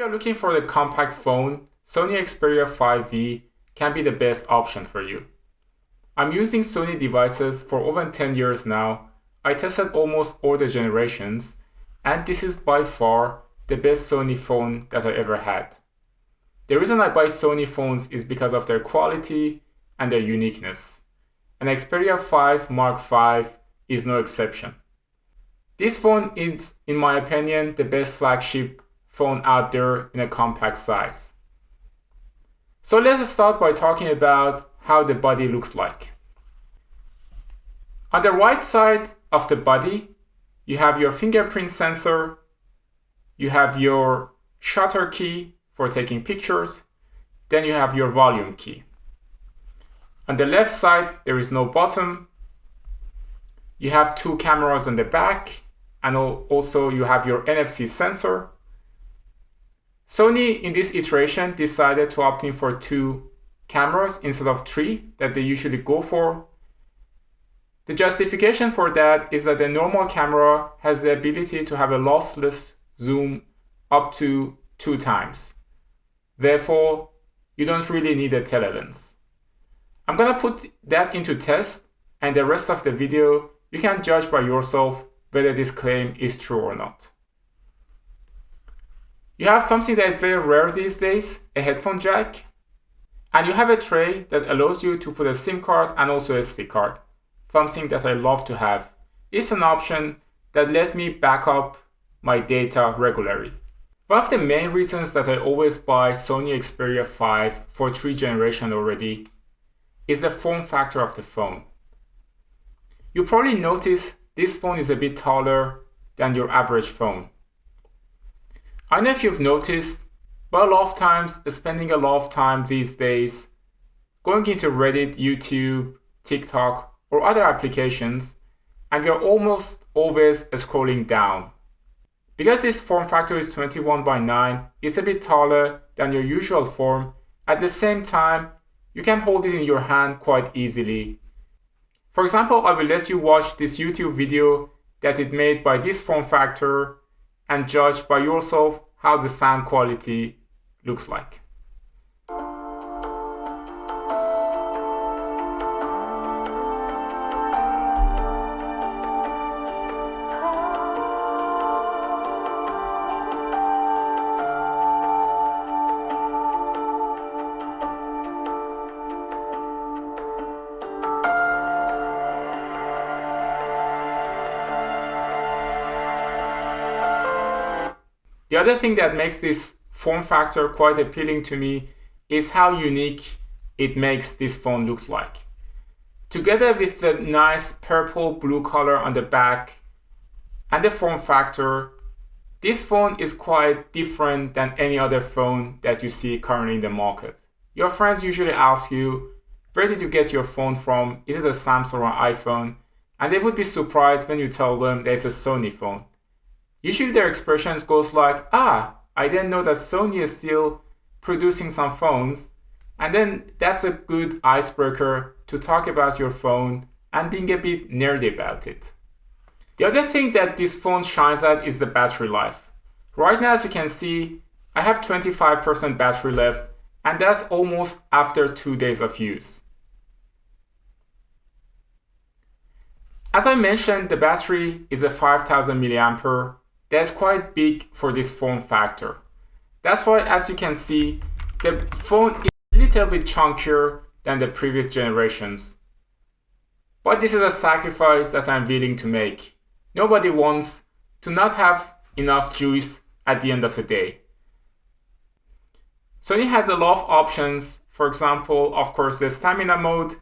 you're looking for the compact phone, Sony Xperia 5V can be the best option for you. I'm using Sony devices for over 10 years now. I tested almost all the generations, and this is by far the best Sony phone that I ever had. The reason I buy Sony phones is because of their quality and their uniqueness. And Xperia 5 Mark V is no exception. This phone is, in my opinion, the best flagship phone out there in a compact size. So let's start by talking about how the body looks like. On the right side of the body, you have your fingerprint sensor, you have your shutter key for taking pictures, then you have your volume key. On the left side, there is no button. You have two cameras on the back, and also you have your NFC sensor. Sony in this iteration decided to opt in for two cameras instead of three that they usually go for. The justification for that is that the normal camera has the ability to have a lossless zoom up to 2 times. Therefore, you don't really need a telelens. I'm gonna put that into test, and the rest of the video you can judge by yourself whether this claim is true or not. You have something that is very rare these days, a headphone jack, and you have a tray that allows you to put a SIM card and also a SD card, something that I love to have. It's an option that lets me back up my data regularly. One of the main reasons that I always buy Sony Xperia 5 for 3 generations already is the form factor of the phone. You probably notice this phone is a bit taller than your average phone. I don't know if you've noticed, but a lot of times spending a lot of time these days going into Reddit, YouTube, TikTok, or other applications, and you're almost always scrolling down. Because this form factor is 21:9, it's a bit taller than your usual form. At the same time, you can hold it in your hand quite easily. For example, I will let you watch this YouTube video that is made by this form factor and judge by yourself how the sound quality looks like. The other thing that makes this form factor quite appealing to me is how unique it makes this phone looks like. Together with the nice purple blue color on the back and the form factor, this phone is quite different than any other phone that you see currently in the market. Your friends usually ask you, where did you get your phone from? Is it a Samsung or an iPhone? And they would be surprised when you tell them that it's a Sony phone. Usually their expressions goes like, I didn't know that Sony is still producing some phones. And then that's a good icebreaker to talk about your phone and being a bit nerdy about it. The other thing that this phone shines at is the battery life. Right now, as you can see, I have 25% battery left, and that's almost after 2 days of use. As I mentioned, the battery is a 5000 mAh. That's quite big for this form factor. That's why, as you can see, the phone is a little bit chunkier than the previous generations. But this is a sacrifice that I'm willing to make. Nobody wants to not have enough juice at the end of the day. Sony has a lot of options. For example, of course, the stamina mode,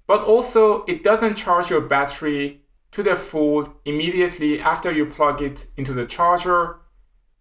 but also it doesn't charge your battery to the full immediately after you plug it into the charger.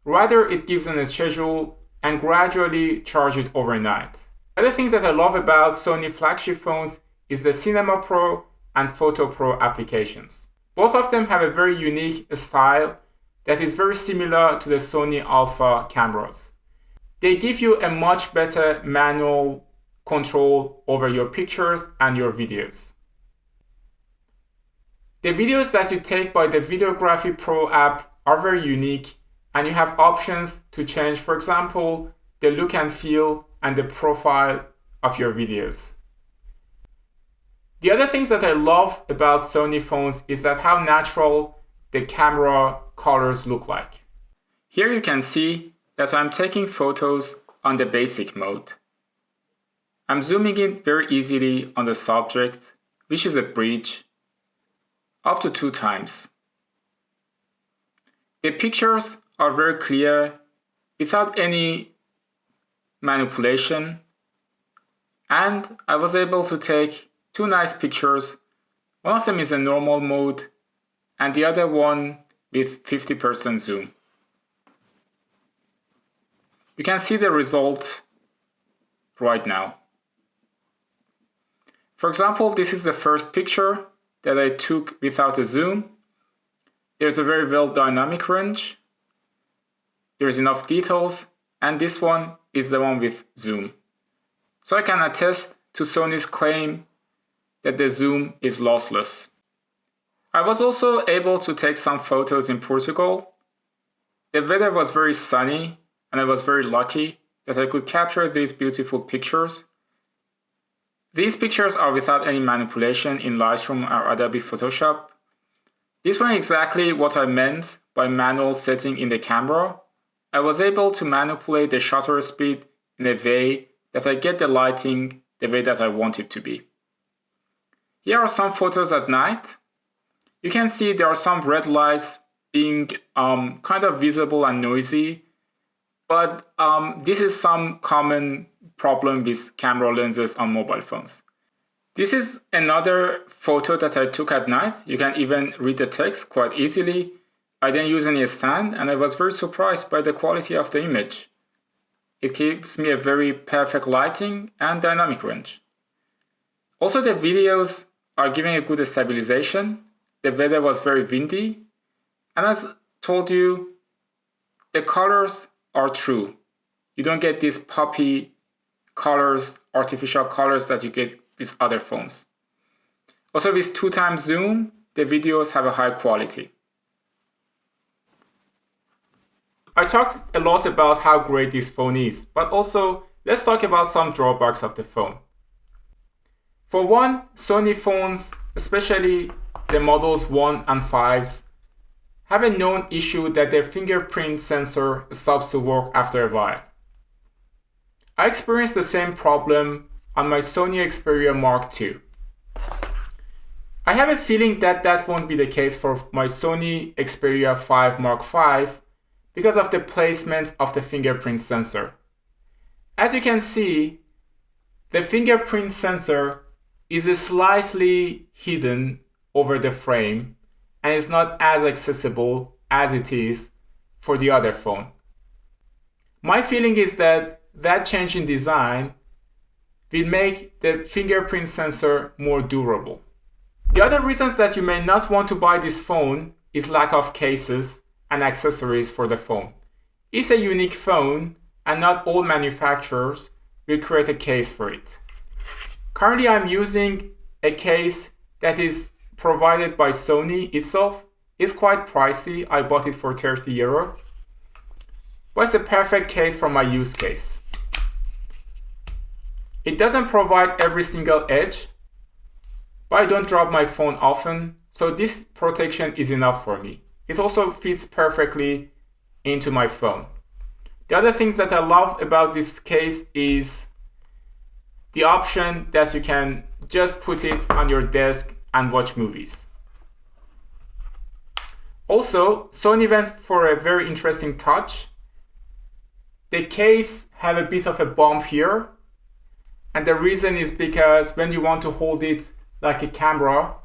Rather, it gives a schedule and gradually charge it overnight. Other things that I love about Sony flagship phones is the Cinema Pro and Photo Pro applications. Both of them have a very unique style that is very similar to the Sony Alpha cameras. They give you a much better manual control over your pictures and your videos. The videos that you take by the Videography Pro app are very unique and you have options to change, for example, the look and feel and the profile of your videos. The other things that I love about Sony phones is that how natural the camera colors look like. Here you can see that I'm taking photos on the basic mode. I'm zooming in very easily on the subject, which is a bridge, up to 2 times. The pictures are very clear without any manipulation, and I was able to take 2 nice pictures. One of them is in normal mode and the other one with 50% zoom. You can see the result right now. For example, this is the first picture that I took without a zoom. There's a very well dynamic range. There's enough details, and this one is the one with zoom. So I can attest to Sony's claim that the zoom is lossless. I was also able to take some photos in Portugal. The weather was very sunny, and I was very lucky that I could capture these beautiful pictures. These pictures are without any manipulation in Lightroom or Adobe Photoshop. This one is exactly what I meant by manual setting in the camera. I was able to manipulate the shutter speed in a way that I get the lighting the way that I want it to be. Here are some photos at night. You can see there are some red lights being kind of visible and noisy, but this is some common problem with camera lenses on mobile phones. This is another photo that I took at night. You can even read the text quite easily. I didn't use any stand, and I was very surprised by the quality of the image. It gives me a very perfect lighting and dynamic range. Also, the videos are giving a good stabilization. The weather was very windy, and as told you, the colors are true. You don't get these poppy colors, artificial colors that you get with other phones. Also, with 2 times zoom, the videos have a high quality. I talked a lot about how great this phone is, but also let's talk about some drawbacks of the phone. For one, Sony phones, especially the models 1 and 5s, have a known issue that their fingerprint sensor stops to work after a while. I experienced the same problem on my Sony Xperia Mark II. I have a feeling that that won't be the case for my Sony Xperia 5 Mark V because of the placement of the fingerprint sensor. As you can see, the fingerprint sensor is slightly hidden over the frame and is not as accessible as it is for the other phone. My feeling is that change in design will make the fingerprint sensor more durable. The other reasons that you may not want to buy this phone is lack of cases and accessories for the phone. It's a unique phone and not all manufacturers will create a case for it. Currently I'm using a case that is provided by Sony itself. It's quite pricey. I bought it for €30. But it's the perfect case for my use case. It doesn't provide every single edge, but I don't drop my phone often, so this protection is enough for me. It also fits perfectly into my phone. The other things that I love about this case is the option that you can just put it on your desk and watch movies. Also, Sony went for a very interesting touch. The case have a bit of a bump here, and the reason is because when you want to hold it like a camera,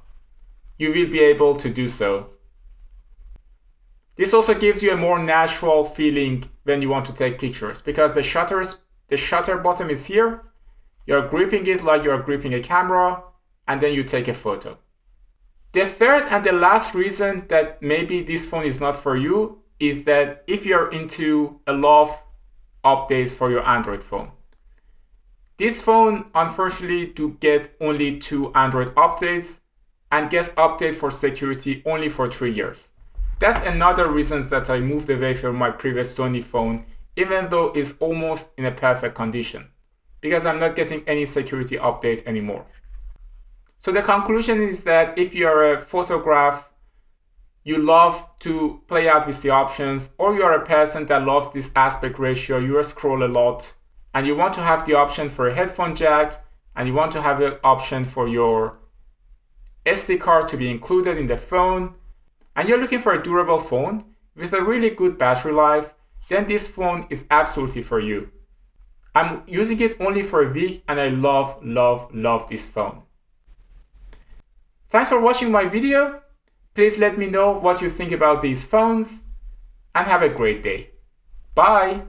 you will be able to do so. This also gives you a more natural feeling when you want to take pictures because the shutter button is here. You're gripping it like you're gripping a camera, and then you take a photo. The third and the last reason that maybe this phone is not for you is that if you're into a lot of updates for your Android phone. This phone unfortunately do get only 2 Android updates and gets update for security only for 3 years. That's another reason that I moved away from my previous Sony phone, even though it's almost in a perfect condition, because I'm not getting any security updates anymore. So the conclusion is that if you're a photograph, you love to play out with the options, or you're a person that loves this aspect ratio, you scroll a lot, and you want to have the option for a headphone jack, and you want to have an option for your SD card to be included in the phone, and you're looking for a durable phone with a really good battery life, then this phone is absolutely for you. I'm using it only for a week and I love this phone. Thanks for watching my video. Please let me know what you think about these phones and have a great day. Bye!